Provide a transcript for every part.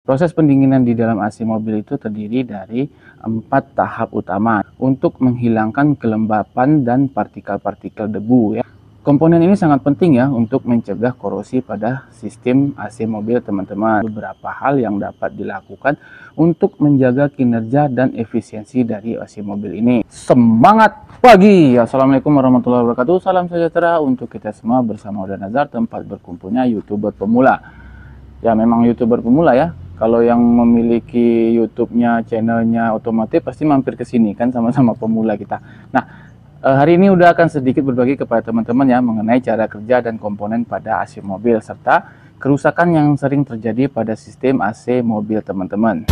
Proses pendinginan di dalam AC mobil itu terdiri dari 4 tahap utama untuk menghilangkan kelembapan dan partikel-partikel debu ya. Komponen ini sangat penting ya untuk mencegah korosi pada sistem AC mobil teman-teman. Beberapa hal yang dapat dilakukan untuk menjaga kinerja dan efisiensi dari AC mobil ini. Semangat pagi! Assalamualaikum warahmatullahi wabarakatuh. Salam sejahtera untuk kita semua bersama Uda Nazar, tempat berkumpulnya YouTuber pemula. Ya memang YouTuber pemula ya. Kalau yang memiliki YouTube-nya, channelnya otomotif pasti mampir ke sini kan, sama-sama pemula kita. Nah, hari ini udah akan sedikit berbagi kepada teman-teman ya mengenai cara kerja dan komponen pada AC mobil serta kerusakan yang sering terjadi pada sistem AC mobil teman-teman.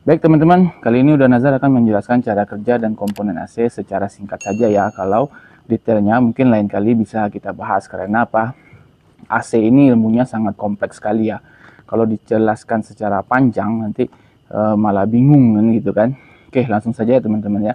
Baik teman-teman, kali ini Uda Nazar akan menjelaskan cara kerja dan komponen AC secara singkat saja ya. Kalau detailnya mungkin lain kali bisa kita bahas, karena apa? AC ini ilmunya sangat kompleks sekali ya. Kalau dijelaskan secara panjang nanti malah bingung kan gitu kan. Oke, langsung saja ya teman-teman ya.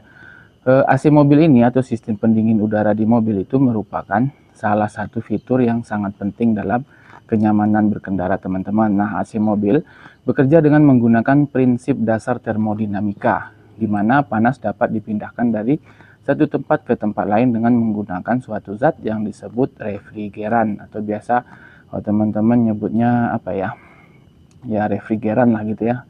AC mobil ini atau sistem pendingin udara di mobil itu merupakan salah satu fitur yang sangat penting dalam kenyamanan berkendara teman-teman. Nah, AC mobil bekerja dengan menggunakan prinsip dasar termodinamika, di mana panas dapat dipindahkan dari satu tempat ke tempat lain dengan menggunakan suatu zat yang disebut refrigeran, atau biasa teman-teman nyebutnya apa ya? Ya refrigeran lah gitu ya.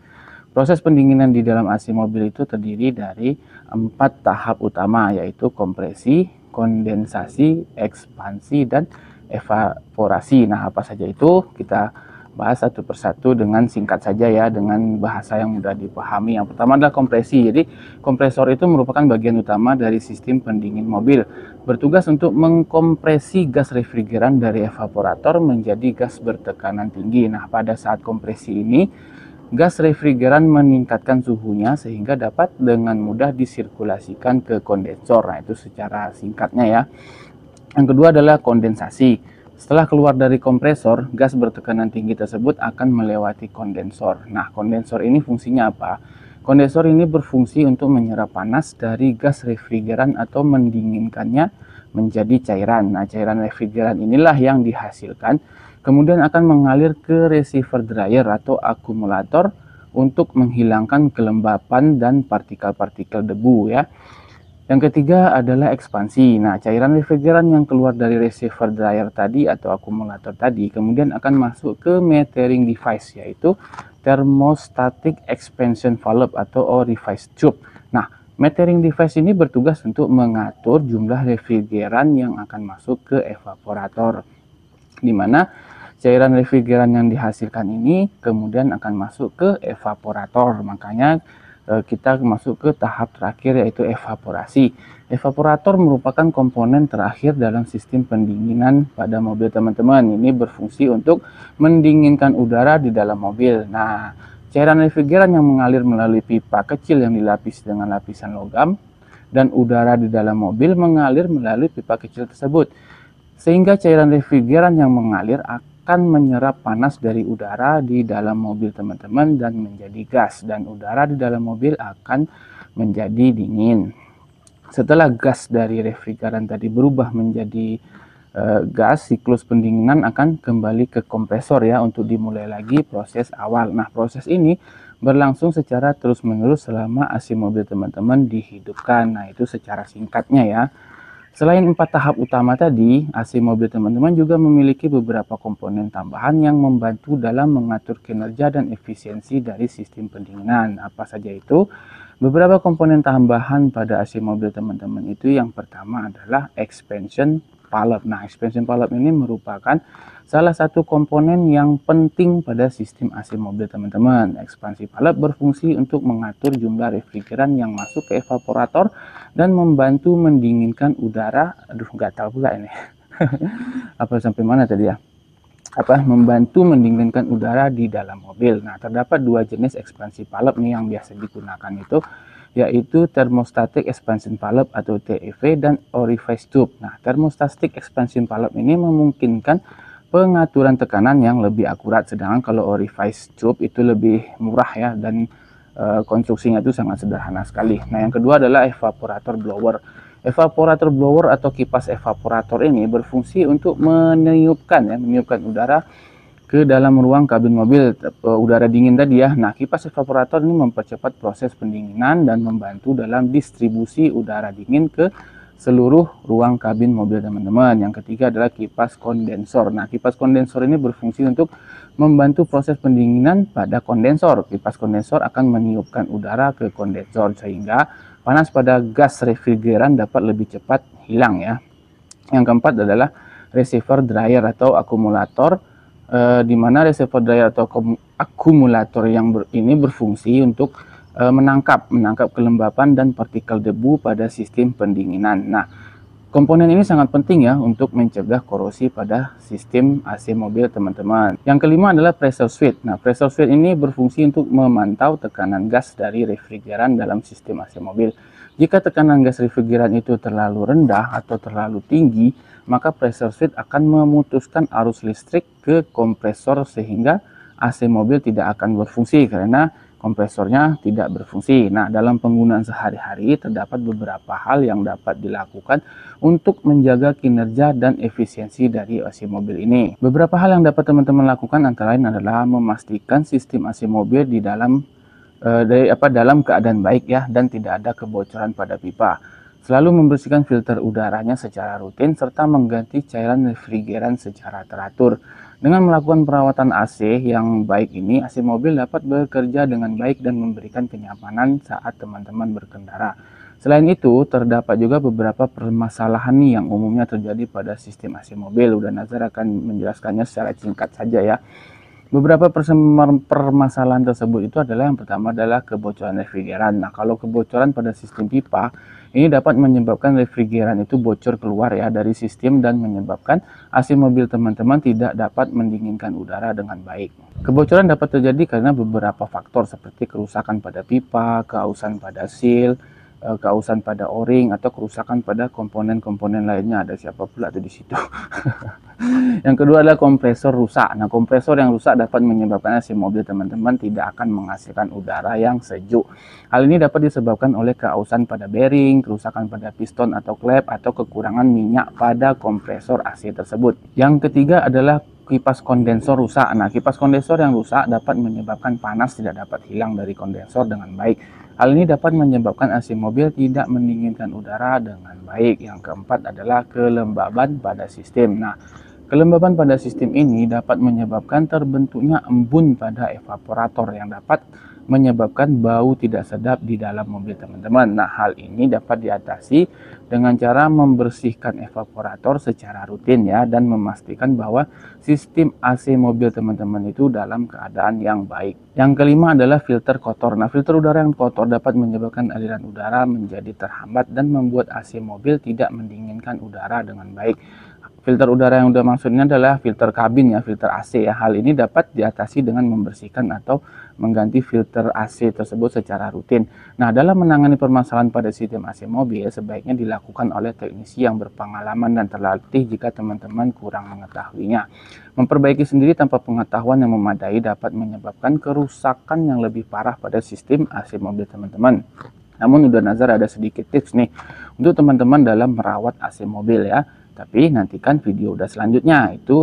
Proses pendinginan di dalam AC mobil itu terdiri dari 4 tahap utama, yaitu kompresi, kondensasi, ekspansi, dan evaporasi. Nah, apa saja itu? Kita bahas satu persatu dengan singkat saja ya, dengan bahasa yang mudah dipahami. Yang pertama adalah kompresi. Jadi kompresor itu merupakan bagian utama dari sistem pendingin mobil, bertugas untuk mengkompresi gas refrigeran dari evaporator menjadi gas bertekanan tinggi. Nah, pada saat kompresi ini gas refrigeran meningkatkan suhunya sehingga dapat dengan mudah disirkulasikan ke kondensor. Nah, itu secara singkatnya ya. Yang kedua adalah kondensasi. Setelah keluar dari kompresor, gas bertekanan tinggi tersebut akan melewati kondensor. Nah, kondensor ini fungsinya apa? Kondensor ini berfungsi untuk menyerap panas dari gas refrigeran atau mendinginkannya menjadi cairan. Nah, cairan refrigeran inilah yang dihasilkan, kemudian akan mengalir ke receiver dryer atau akumulator untuk menghilangkan kelembapan dan partikel-partikel debu ya. Yang ketiga adalah ekspansi. Nah, cairan refrigeran yang keluar dari receiver dryer tadi atau akumulator tadi kemudian akan masuk ke metering device, yaitu thermostatic expansion valve atau orifice tube. Nah, metering device ini bertugas untuk mengatur jumlah refrigeran yang akan masuk ke evaporator, di mana cairan refrigeran yang dihasilkan ini kemudian akan masuk ke evaporator. Makanya kita masuk ke tahap terakhir, yaitu evaporasi. Evaporator merupakan komponen terakhir dalam sistem pendinginan pada mobil teman-teman. Ini berfungsi untuk mendinginkan udara di dalam mobil. Nah, cairan refrigeran yang mengalir melalui pipa kecil yang dilapis dengan lapisan logam dan udara di dalam mobil mengalir melalui pipa kecil tersebut, sehingga cairan refrigeran yang mengalir akan menyerap panas dari udara di dalam mobil teman-teman dan menjadi gas, dan udara di dalam mobil akan menjadi dingin. Setelah gas dari refrigeran tadi berubah menjadi gas, siklus pendinginan akan kembali ke kompresor ya untuk dimulai lagi proses awal. Nah, proses ini berlangsung secara terus-menerus selama AC mobil teman-teman dihidupkan. Nah, itu secara singkatnya ya. Selain 4 tahap utama tadi, AC mobil teman-teman juga memiliki beberapa komponen tambahan yang membantu dalam mengatur kinerja dan efisiensi dari sistem pendinginan. Apa saja itu? Beberapa komponen tambahan pada AC mobil teman-teman itu, yang pertama adalah expansion valve. Nah, expansion valve ini merupakan salah satu komponen yang penting pada sistem AC mobil teman-teman. Ekspansi valve berfungsi untuk mengatur jumlah refrigeran yang masuk ke evaporator dan membantu mendinginkan udara. Aduh, nggak tahu pula ini. Apa sampai mana tadi ya? Membantu mendinginkan udara di dalam mobil. Nah, terdapat dua jenis ekspansi valve nih yang biasa digunakan itu, yaitu thermostatic expansion valve atau TEV dan orifice tube. Nah, thermostatic expansion valve ini memungkinkan pengaturan tekanan yang lebih akurat, sedangkan kalau orifice tube itu lebih murah ya, dan konstruksinya itu sangat sederhana sekali. Nah, yang kedua adalah evaporator blower. Evaporator blower atau kipas evaporator ini berfungsi untuk meniupkan udara ke dalam ruang kabin mobil, udara dingin tadi ya. Nah, kipas evaporator ini mempercepat proses pendinginan dan membantu dalam distribusi udara dingin ke seluruh ruang kabin mobil teman-teman. Yang ketiga adalah kipas kondensor. Nah, kipas kondensor ini berfungsi untuk membantu proses pendinginan pada kondensor. Kipas kondensor akan meniupkan udara ke kondensor sehingga panas pada gas refrigeran dapat lebih cepat hilang ya. Yang keempat adalah receiver dryer atau akumulator, di mana reservoir dryer atau akumulator yang ini berfungsi untuk menangkap kelembapan dan partikel debu pada sistem pendinginan. Nah, komponen ini sangat penting ya untuk mencegah korosi pada sistem AC mobil teman-teman. Yang kelima adalah pressure switch. Nah, pressure switch ini berfungsi untuk memantau tekanan gas dari refrigeran dalam sistem AC mobil. Jika tekanan gas refrigeran itu terlalu rendah atau terlalu tinggi, maka pressure switch akan memutuskan arus listrik ke kompresor sehingga AC mobil tidak akan berfungsi karena kompresornya tidak berfungsi. Nah, dalam penggunaan sehari-hari terdapat beberapa hal yang dapat dilakukan untuk menjaga kinerja dan efisiensi dari AC mobil ini. Beberapa hal yang dapat teman-teman lakukan antara lain adalah memastikan sistem AC mobil di dalam keadaan baik ya dan tidak ada kebocoran pada pipa. Selalu membersihkan filter udaranya secara rutin serta mengganti cairan refrigeran secara teratur. Dengan melakukan perawatan AC yang baik ini, AC mobil dapat bekerja dengan baik dan memberikan kenyamanan saat teman-teman berkendara. Selain itu, terdapat juga beberapa permasalahan nih yang umumnya terjadi pada sistem AC mobil. Udah Nazar akan menjelaskannya secara singkat saja ya. Beberapa permasalahan tersebut itu adalah yang pertama adalah kebocoran refrigeran. Nah, kalau kebocoran pada sistem pipa, ini dapat menyebabkan refrigeran itu bocor keluar ya dari sistem dan menyebabkan AC mobil teman-teman tidak dapat mendinginkan udara dengan baik. Kebocoran dapat terjadi karena beberapa faktor seperti kerusakan pada pipa, keausan pada seal, keausan pada o-ring atau kerusakan pada komponen-komponen lainnya. Ada siapa pula tuh di situ. Yang kedua adalah kompresor rusak. Nah, kompresor yang rusak dapat menyebabkan AC mobil teman-teman tidak akan menghasilkan udara yang sejuk. Hal ini dapat disebabkan oleh keausan pada bearing, kerusakan pada piston atau klep, atau kekurangan minyak pada kompresor AC tersebut. Yang ketiga adalah kipas kondensor rusak. Nah, kipas kondensor yang rusak dapat menyebabkan panas tidak dapat hilang dari kondensor dengan baik. Hal ini dapat menyebabkan AC mobil tidak mendinginkan udara dengan baik. Yang keempat adalah kelembaban pada sistem. Nah, kelembaban pada sistem ini dapat menyebabkan terbentuknya embun pada evaporator yang dapat menyebabkan bau tidak sedap di dalam mobil teman-teman. Nah, hal ini dapat diatasi dengan cara membersihkan evaporator secara rutin ya dan memastikan bahwa sistem AC mobil teman-teman itu dalam keadaan yang baik. Yang kelima adalah filter kotor. Nah, filter udara yang kotor dapat menyebabkan aliran udara menjadi terhambat dan membuat AC mobil tidak mendinginkan udara dengan baik. Filter udara yang udah maksudnya adalah filter kabin ya, filter AC ya. Hal ini dapat diatasi dengan membersihkan atau mengganti filter AC tersebut secara rutin. Nah, dalam menangani permasalahan pada sistem AC mobil sebaiknya dilakukan oleh teknisi yang berpengalaman dan terlatih jika teman-teman kurang mengetahuinya. Memperbaiki sendiri tanpa pengetahuan yang memadai dapat menyebabkan kerusakan yang lebih parah pada sistem AC mobil teman-teman. Namun udah Nazar ada sedikit tips nih untuk teman-teman dalam merawat AC mobil ya. Tapi nantikan video udah selanjutnya itu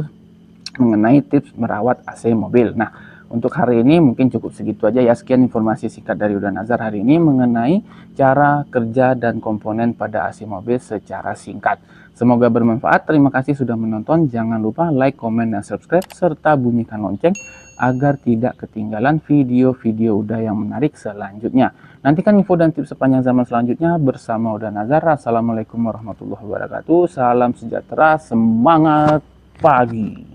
mengenai tips merawat AC mobil. Nah, untuk hari ini mungkin cukup segitu aja ya. Sekian informasi singkat dari Uda Nazar hari ini mengenai cara kerja dan komponen pada AC mobil secara singkat. Semoga bermanfaat. Terima kasih sudah menonton. Jangan lupa like, komen, dan subscribe serta bunyikan lonceng agar tidak ketinggalan video-video Uda yang menarik selanjutnya. Nantikan info dan tips sepanjang zaman selanjutnya bersama Uda Nazar. Assalamualaikum warahmatullahi wabarakatuh. Salam sejahtera, semangat pagi.